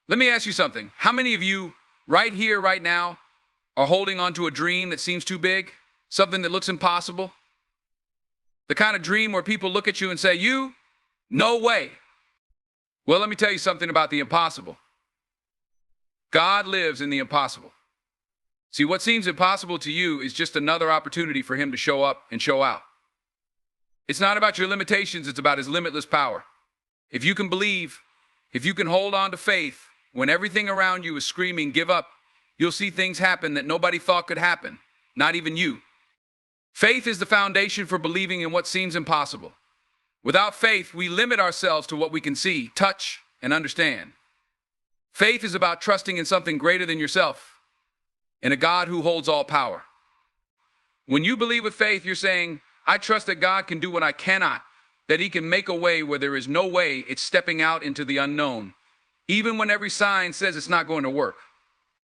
Let me ask you something. How many of you, right here, right now, are holding on to a dream that seems too big? Something that looks impossible? The kind of dream where people look at you and say, "You? No way." Well, let me tell you something about the impossible. God lives in the impossible. See, what seems impossible to you is just another opportunity for Him to show up and show out. It's not about your limitations, it's about His limitless power. If you can believe, if you can hold on to faith, when everything around you is screaming, "Give up," you'll see things happen that nobody thought could happen, not even you. Faith is the foundation for believing in what seems impossible. Without faith, we limit ourselves to what we can see, touch, and understand. Faith is about trusting in something greater than yourself, in a God who holds all power. When you believe with faith, you're saying, "I trust that God can do what I cannot, that He can make a way where there is no way." It's stepping out into the unknown, even when every sign says it's not going to work.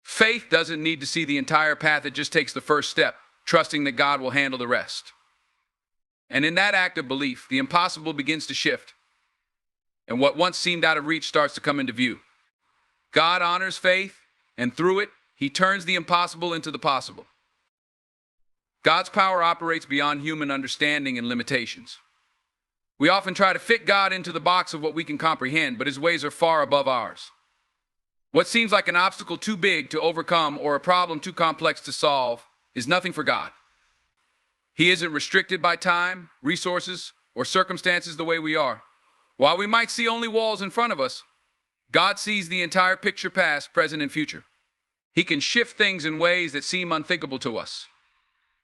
Faith doesn't need to see the entire path, it just takes the first step, trusting that God will handle the rest. And in that act of belief, the impossible begins to shift, and what once seemed out of reach starts to come into view. God honors faith, and through it, He turns the impossible into the possible. God's power operates beyond human understanding and limitations. We often try to fit God into the box of what we can comprehend, but His ways are far above ours. What seems like an obstacle too big to overcome or a problem too complex to solve is nothing for God. He isn't restricted by time, resources, or circumstances the way we are. While we might see only walls in front of us, God sees the entire picture, past, present, and future. He can shift things in ways that seem unthinkable to us,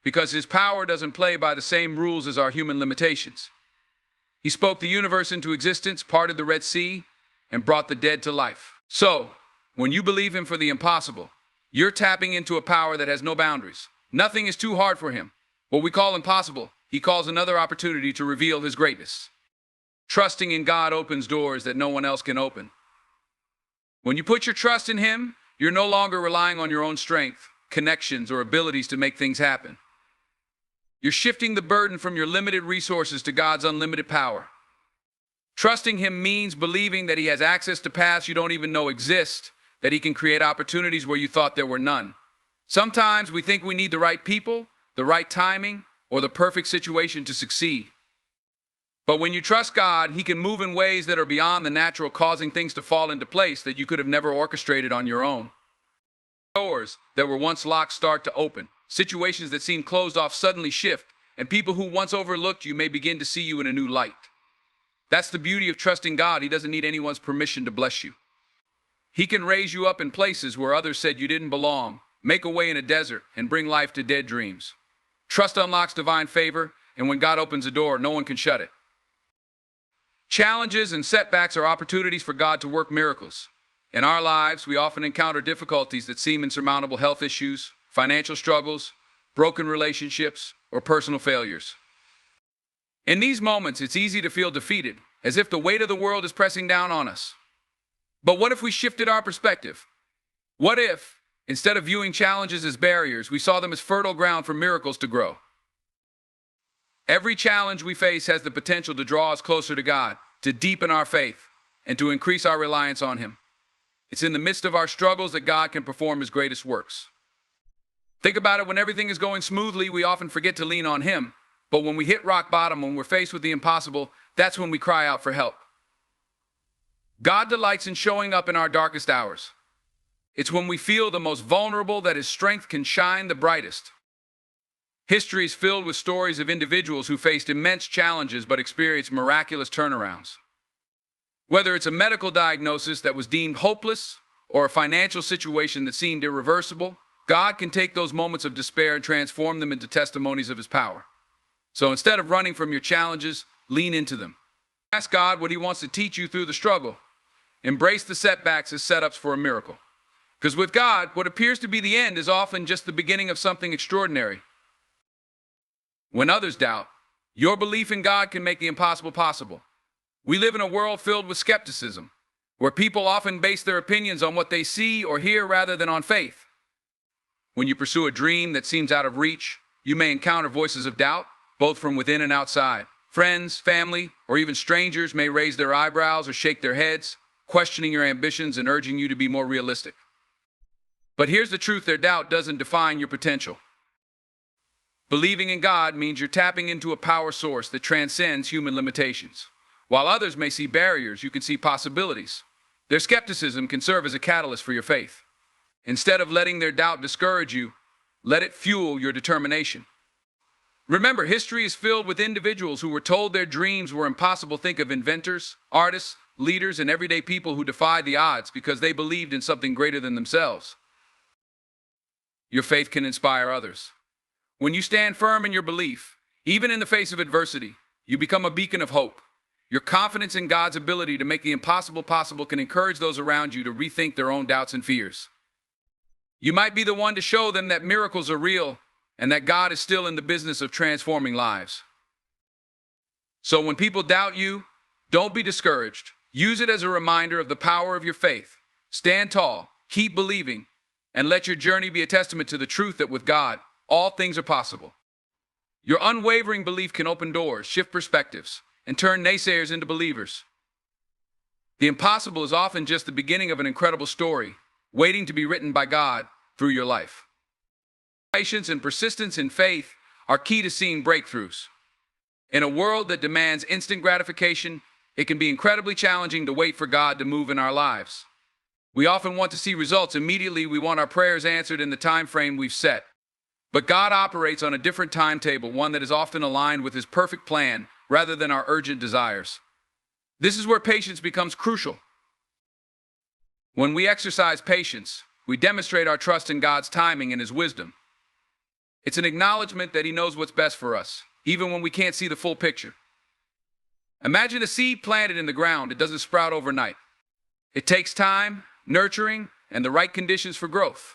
because His power doesn't play by the same rules as our human limitations. He spoke the universe into existence, parted the Red Sea, and brought the dead to life. So, when you believe Him for the impossible, you're tapping into a power that has no boundaries. Nothing is too hard for Him. What we call impossible, He calls another opportunity to reveal His greatness. Trusting in God opens doors that no one else can open. When you put your trust in Him, you're no longer relying on your own strength, connections, or abilities to make things happen. You're shifting the burden from your limited resources to God's unlimited power. Trusting Him means believing that He has access to paths you don't even know exist, that He can create opportunities where you thought there were none. Sometimes we think we need the right people, the right timing, or the perfect situation to succeed. But when you trust God, He can move in ways that are beyond the natural, causing things to fall into place that you could have never orchestrated on your own. Doors that were once locked start to open. Situations that seemed closed off suddenly shift, and people who once overlooked you may begin to see you in a new light. That's the beauty of trusting God. He doesn't need anyone's permission to bless you. He can raise you up in places where others said you didn't belong, make a way in a desert, and bring life to dead dreams. Trust unlocks divine favor, and when God opens a door, no one can shut it. Challenges and setbacks are opportunities for God to work miracles. In our lives, we often encounter difficulties that seem insurmountable: health issues, financial struggles, broken relationships, or personal failures. In these moments, it's easy to feel defeated, as if the weight of the world is pressing down on us. But what if we shifted our perspective? What if, instead of viewing challenges as barriers, we saw them as fertile ground for miracles to grow? Every challenge we face has the potential to draw us closer to God, to deepen our faith, and to increase our reliance on Him. It's in the midst of our struggles that God can perform His greatest works. Think about it: when everything is going smoothly, we often forget to lean on Him. But when we hit rock bottom, when we're faced with the impossible, that's when we cry out for help. God delights in showing up in our darkest hours. It's when we feel the most vulnerable that His strength can shine the brightest. History is filled with stories of individuals who faced immense challenges but experienced miraculous turnarounds. Whether it's a medical diagnosis that was deemed hopeless or a financial situation that seemed irreversible, God can take those moments of despair and transform them into testimonies of His power. So instead of running from your challenges, lean into them. Ask God what He wants to teach you through the struggle. Embrace the setbacks as setups for a miracle. Because with God, what appears to be the end is often just the beginning of something extraordinary. When others doubt, your belief in God can make the impossible possible. We live in a world filled with skepticism, where people often base their opinions on what they see or hear rather than on faith. When you pursue a dream that seems out of reach, you may encounter voices of doubt, both from within and outside. Friends, family, or even strangers may raise their eyebrows or shake their heads, questioning your ambitions and urging you to be more realistic. But here's the truth: their doubt doesn't define your potential. Believing in God means you're tapping into a power source that transcends human limitations. While others may see barriers, you can see possibilities. Their skepticism can serve as a catalyst for your faith. Instead of letting their doubt discourage you, let it fuel your determination. Remember, history is filled with individuals who were told their dreams were impossible. Think of inventors, artists, leaders, and everyday people who defied the odds because they believed in something greater than themselves. Your faith can inspire others. When you stand firm in your belief, even in the face of adversity, you become a beacon of hope. Your confidence in God's ability to make the impossible possible can encourage those around you to rethink their own doubts and fears. You might be the one to show them that miracles are real and that God is still in the business of transforming lives. So when people doubt you, don't be discouraged. Use it as a reminder of the power of your faith. Stand tall, keep believing, and let your journey be a testament to the truth that with God, all things are possible. Your unwavering belief can open doors, shift perspectives, and turn naysayers into believers. The impossible is often just the beginning of an incredible story, waiting to be written by God through your life. Patience and persistence in faith are key to seeing breakthroughs. In a world that demands instant gratification, it can be incredibly challenging to wait for God to move in our lives. We often want to see results immediately. We want our prayers answered in the time frame we've set. But God operates on a different timetable, one that is often aligned with His perfect plan rather than our urgent desires. This is where patience becomes crucial. When we exercise patience, we demonstrate our trust in God's timing and His wisdom. It's an acknowledgement that He knows what's best for us, even when we can't see the full picture. Imagine a seed planted in the ground. It doesn't sprout overnight. It takes time, nurturing, and the right conditions for growth.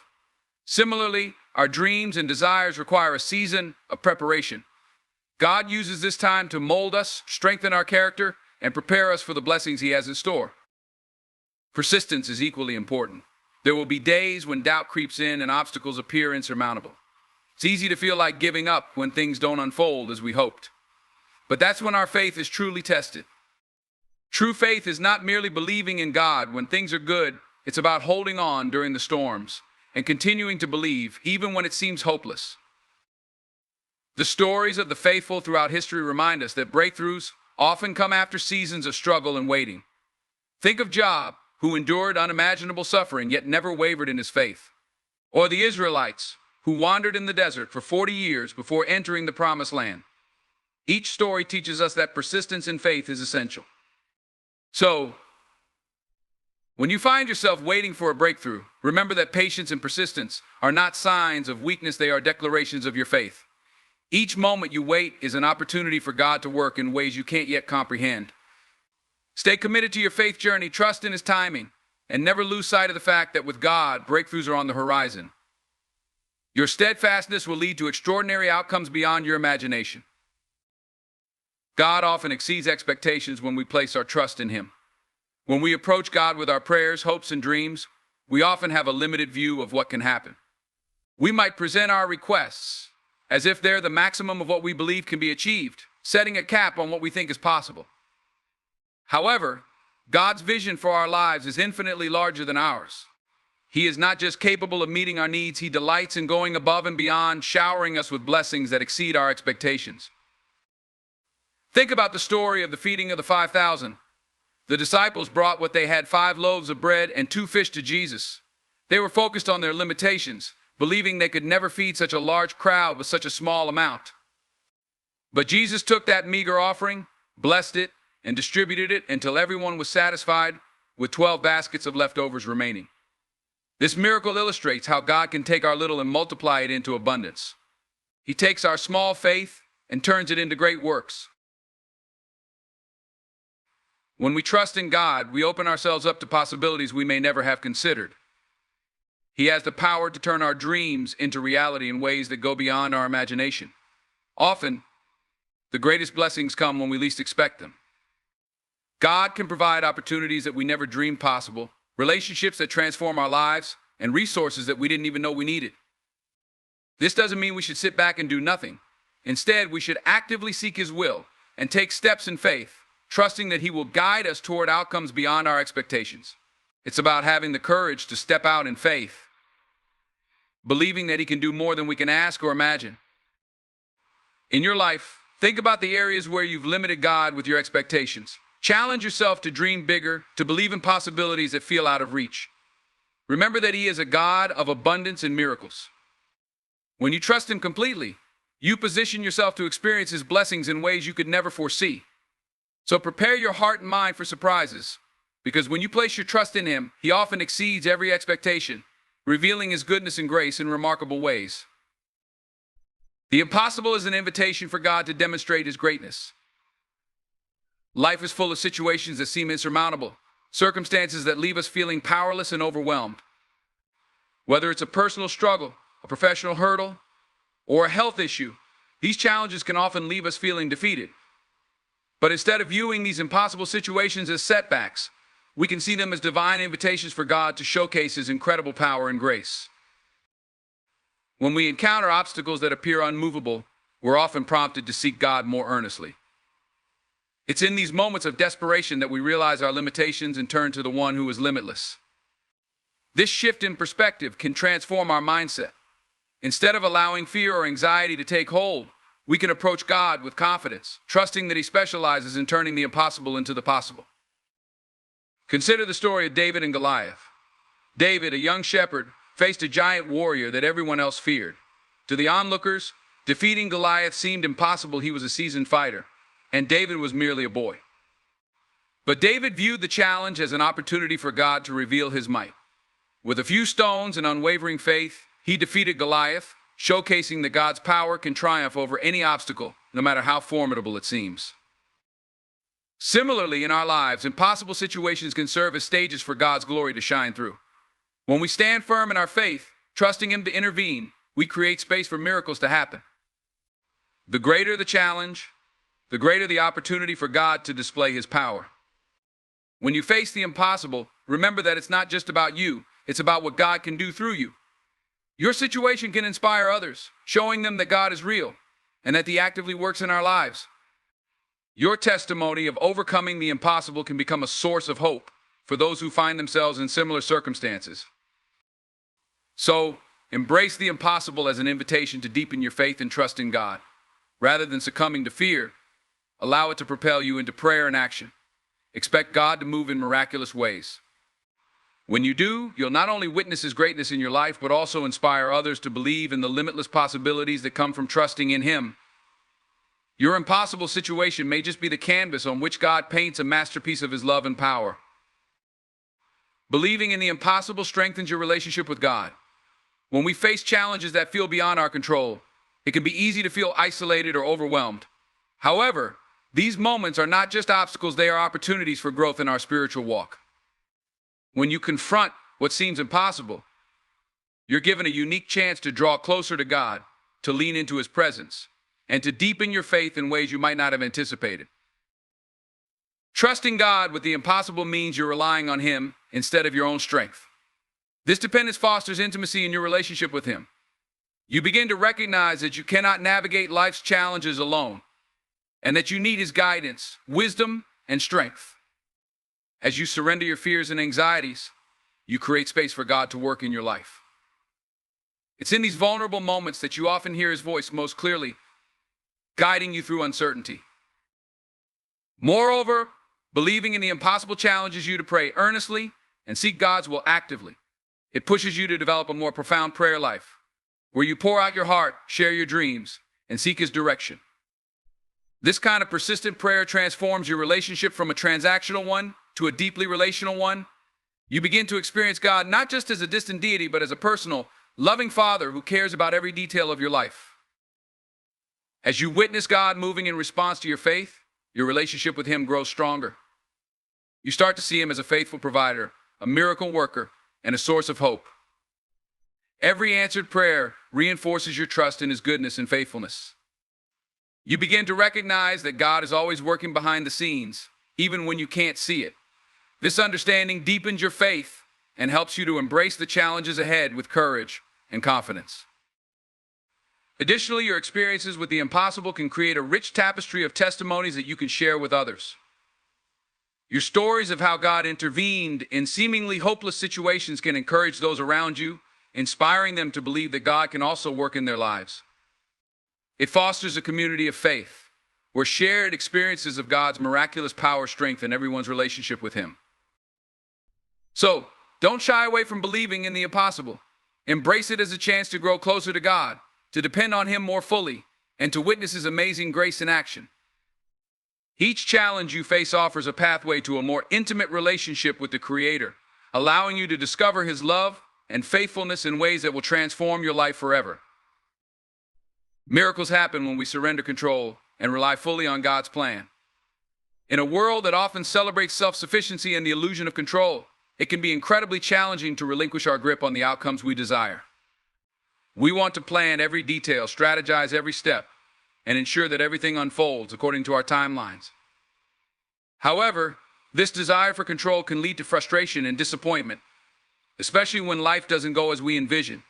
Similarly, our dreams and desires require a season of preparation. God uses this time to mold us, strengthen our character, and prepare us for the blessings He has in store. Persistence is equally important. There will be days when doubt creeps in and obstacles appear insurmountable. It's easy to feel like giving up when things don't unfold as we hoped. But that's when our faith is truly tested. True faith is not merely believing in God when things are good. It's about holding on during the storms and continuing to believe even when it seems hopeless. The stories of the faithful throughout history remind us that breakthroughs often come after seasons of struggle and waiting. Think of Job, who endured unimaginable suffering yet never wavered in his faith. Or the Israelites, who wandered in the desert for 40 years before entering the Promised Land. Each story teaches us that persistence in faith is essential. So, when you find yourself waiting for a breakthrough, remember that patience and persistence are not signs of weakness, they are declarations of your faith. Each moment you wait is an opportunity for God to work in ways you can't yet comprehend. Stay committed to your faith journey, trust in His timing, and never lose sight of the fact that with God, breakthroughs are on the horizon. Your steadfastness will lead to extraordinary outcomes beyond your imagination. God often exceeds expectations when we place our trust in Him. When we approach God with our prayers, hopes, and dreams, we often have a limited view of what can happen. We might present our requests as if they're the maximum of what we believe can be achieved, setting a cap on what we think is possible. However, God's vision for our lives is infinitely larger than ours. He is not just capable of meeting our needs, He delights in going above and beyond, showering us with blessings that exceed our expectations. Think about the story of the feeding of the 5,000. The disciples brought what they had, 5 loaves of bread and 2 fish to Jesus. They were focused on their limitations, believing they could never feed such a large crowd with such a small amount. But Jesus took that meager offering, blessed it, and distributed it until everyone was satisfied, with 12 baskets of leftovers remaining. This miracle illustrates how God can take our little and multiply it into abundance. He takes our small faith and turns it into great works. When we trust in God, we open ourselves up to possibilities we may never have considered. He has the power to turn our dreams into reality in ways that go beyond our imagination. Often, the greatest blessings come when we least expect them. God can provide opportunities that we never dreamed possible, relationships that transform our lives, and resources that we didn't even know we needed. This doesn't mean we should sit back and do nothing. Instead, we should actively seek His will and take steps in faith. trusting that He will guide us toward outcomes beyond our expectations. It's about having the courage to step out in faith, believing that He can do more than we can ask or imagine. In your life, think about the areas where you've limited God with your expectations. Challenge yourself to dream bigger, to believe in possibilities that feel out of reach. Remember that He is a God of abundance and miracles. When you trust Him completely, you position yourself to experience His blessings in ways you could never foresee. So prepare your heart and mind for surprises, because when you place your trust in Him, He often exceeds every expectation, revealing His goodness and grace in remarkable ways. The impossible is an invitation for God to demonstrate His greatness. Life is full of situations that seem insurmountable, circumstances that leave us feeling powerless and overwhelmed. Whether it's a personal struggle, a professional hurdle, or a health issue, these challenges can often leave us feeling defeated. But instead of viewing these impossible situations as setbacks, we can see them as divine invitations for God to showcase His incredible power and grace. When we encounter obstacles that appear unmovable, we're often prompted to seek God more earnestly. It's in these moments of desperation that we realize our limitations and turn to the One who is limitless. This shift in perspective can transform our mindset. Instead of allowing fear or anxiety to take hold, we can approach God with confidence, trusting that He specializes in turning the impossible into the possible. Consider the story of David and Goliath. David, a young shepherd, faced a giant warrior that everyone else feared. To the onlookers, defeating Goliath seemed impossible. He was a seasoned fighter, and David was merely a boy. But David viewed the challenge as an opportunity for God to reveal His might. With a few stones and unwavering faith, he defeated Goliath, showcasing that God's power can triumph over any obstacle, no matter how formidable it seems. Similarly, in our lives, impossible situations can serve as stages for God's glory to shine through. When we stand firm in our faith, trusting Him to intervene, we create space for miracles to happen. The greater the challenge, the greater the opportunity for God to display His power. When you face the impossible, remember that it's not just about you, it's about what God can do through you. Your situation can inspire others, showing them that God is real and that He actively works in our lives. Your testimony of overcoming the impossible can become a source of hope for those who find themselves in similar circumstances. So, embrace the impossible as an invitation to deepen your faith and trust in God. Rather than succumbing to fear, allow it to propel you into prayer and action. Expect God to move in miraculous ways. When you do, you'll not only witness His greatness in your life, but also inspire others to believe in the limitless possibilities that come from trusting in Him. Your impossible situation may just be the canvas on which God paints a masterpiece of His love and power. Believing in the impossible strengthens your relationship with God. When we face challenges that feel beyond our control, it can be easy to feel isolated or overwhelmed. However, these moments are not just obstacles, they are opportunities for growth in our spiritual walk. When you confront what seems impossible, you're given a unique chance to draw closer to God, to lean into His presence, and to deepen your faith in ways you might not have anticipated. Trusting God with the impossible means you're relying on Him instead of your own strength. This dependence fosters intimacy in your relationship with Him. You begin to recognize that you cannot navigate life's challenges alone, and that you need His guidance, wisdom, and strength. As you surrender your fears and anxieties, you create space for God to work in your life. It's in these vulnerable moments that you often hear His voice most clearly, guiding you through uncertainty. Moreover, believing in the impossible challenges you to pray earnestly and seek God's will actively. It pushes you to develop a more profound prayer life, where you pour out your heart, share your dreams, and seek His direction. This kind of persistent prayer transforms your relationship from a transactional one to a deeply relational one. You begin to experience God not just as a distant deity, but as a personal, loving Father who cares about every detail of your life. As you witness God moving in response to your faith, your relationship with Him grows stronger. You start to see Him as a faithful provider, a miracle worker, and a source of hope. Every answered prayer reinforces your trust in His goodness and faithfulness. You begin to recognize that God is always working behind the scenes, even when you can't see it. This understanding deepens your faith and helps you to embrace the challenges ahead with courage and confidence. Additionally, your experiences with the impossible can create a rich tapestry of testimonies that you can share with others. Your stories of how God intervened in seemingly hopeless situations can encourage those around you, inspiring them to believe that God can also work in their lives. It fosters a community of faith, where shared experiences of God's miraculous power strengthen everyone's relationship with Him. So, don't shy away from believing in the impossible. Embrace it as a chance to grow closer to God, to depend on Him more fully, and to witness His amazing grace in action. Each challenge you face offers a pathway to a more intimate relationship with the Creator, allowing you to discover His love and faithfulness in ways that will transform your life forever. Miracles happen when we surrender control and rely fully on God's plan. In a world that often celebrates self-sufficiency and the illusion of control, it can be incredibly challenging to relinquish our grip on the outcomes we desire. We want to plan every detail, strategize every step, and ensure that everything unfolds according to our timelines. However, this desire for control can lead to frustration and disappointment, especially when life doesn't go as we envision.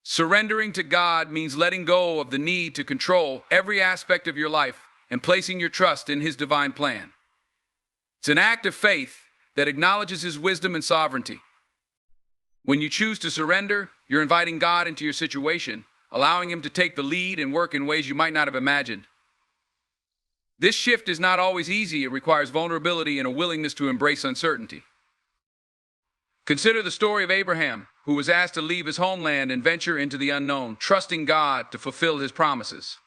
Surrendering to God means letting go of the need to control every aspect of your life and placing your trust in His divine plan. It's an act of faith that acknowledges His wisdom and sovereignty. When you choose to surrender, you're inviting God into your situation, allowing Him to take the lead and work in ways you might not have imagined. This shift is not always easy. It requires vulnerability and a willingness to embrace uncertainty. Consider the story of Abraham, who was asked to leave his homeland and venture into the unknown, trusting God to fulfill His promises.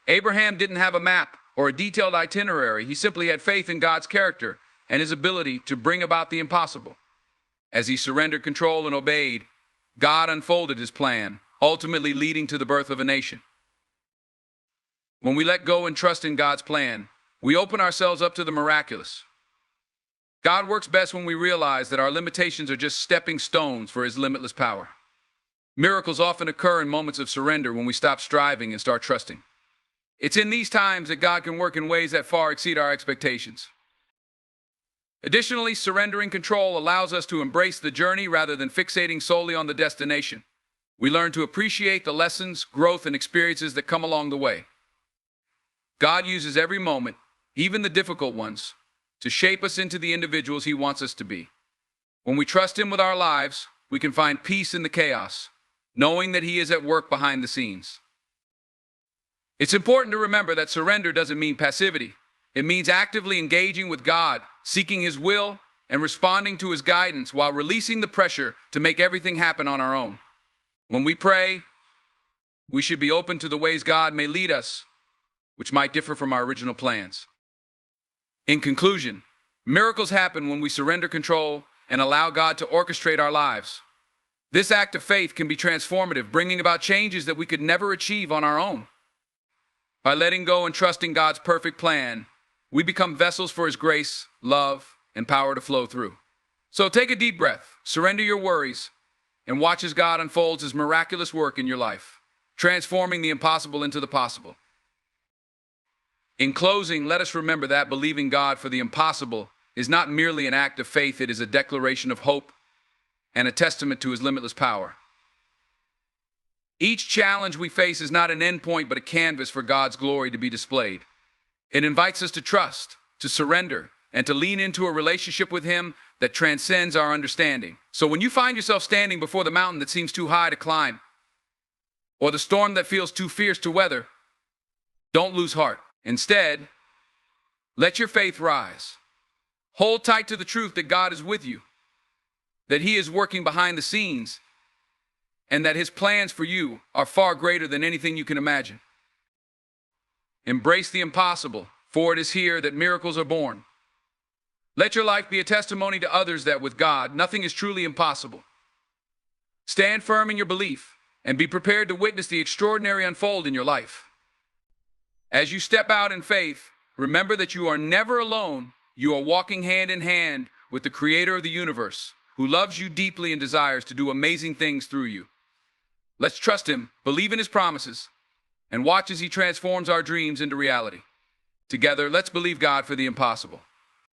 Abraham didn't have a map or a detailed itinerary. He simply had faith in God's character and His ability to bring about the impossible. As he surrendered control and obeyed, God unfolded His plan, ultimately leading to the birth of a nation. When we let go and trust in God's plan, we open ourselves up to the miraculous. God works best when we realize that our limitations are just stepping stones for His limitless power. Miracles often occur in moments of surrender when we stop striving and start trusting. It's in these times that God can work in ways that far exceed our expectations. Additionally, surrendering control allows us to embrace the journey rather than fixating solely on the destination. We learn to appreciate the lessons, growth, and experiences that come along the way. God uses every moment, even the difficult ones, to shape us into the individuals He wants us to be. When we trust Him with our lives, we can find peace in the chaos, knowing that He is at work behind the scenes. It's important to remember that surrender doesn't mean passivity. It means actively engaging with God, seeking His will, and responding to His guidance while releasing the pressure to make everything happen on our own. When we pray, we should be open to the ways God may lead us, which might differ from our original plans. In conclusion, miracles happen when we surrender control and allow God to orchestrate our lives. This act of faith can be transformative, bringing about changes that we could never achieve on our own. By letting go and trusting God's perfect plan, we become vessels for His grace, love, and power to flow through. So take a deep breath, surrender your worries, and watch as God unfolds His miraculous work in your life, transforming the impossible into the possible. In closing, let us remember that believing God for the impossible is not merely an act of faith, it is a declaration of hope and a testament to His limitless power. Each challenge we face is not an endpoint, but a canvas for God's glory to be displayed. It invites us to trust, to surrender, and to lean into a relationship with Him that transcends our understanding. So when you find yourself standing before the mountain that seems too high to climb, or the storm that feels too fierce to weather, don't lose heart. Instead, let your faith rise. Hold tight to the truth that God is with you, that He is working behind the scenes, and that His plans for you are far greater than anything you can imagine. Embrace the impossible, for it is here that miracles are born. Let your life be a testimony to others that with God, nothing is truly impossible. Stand firm in your belief and be prepared to witness the extraordinary unfold in your life. As you step out in faith, remember that you are never alone. You are walking hand in hand with the Creator of the universe, who loves you deeply and desires to do amazing things through you. Let's trust Him, believe in His promises, and watch as He transforms our dreams into reality. Together, let's believe God for the impossible.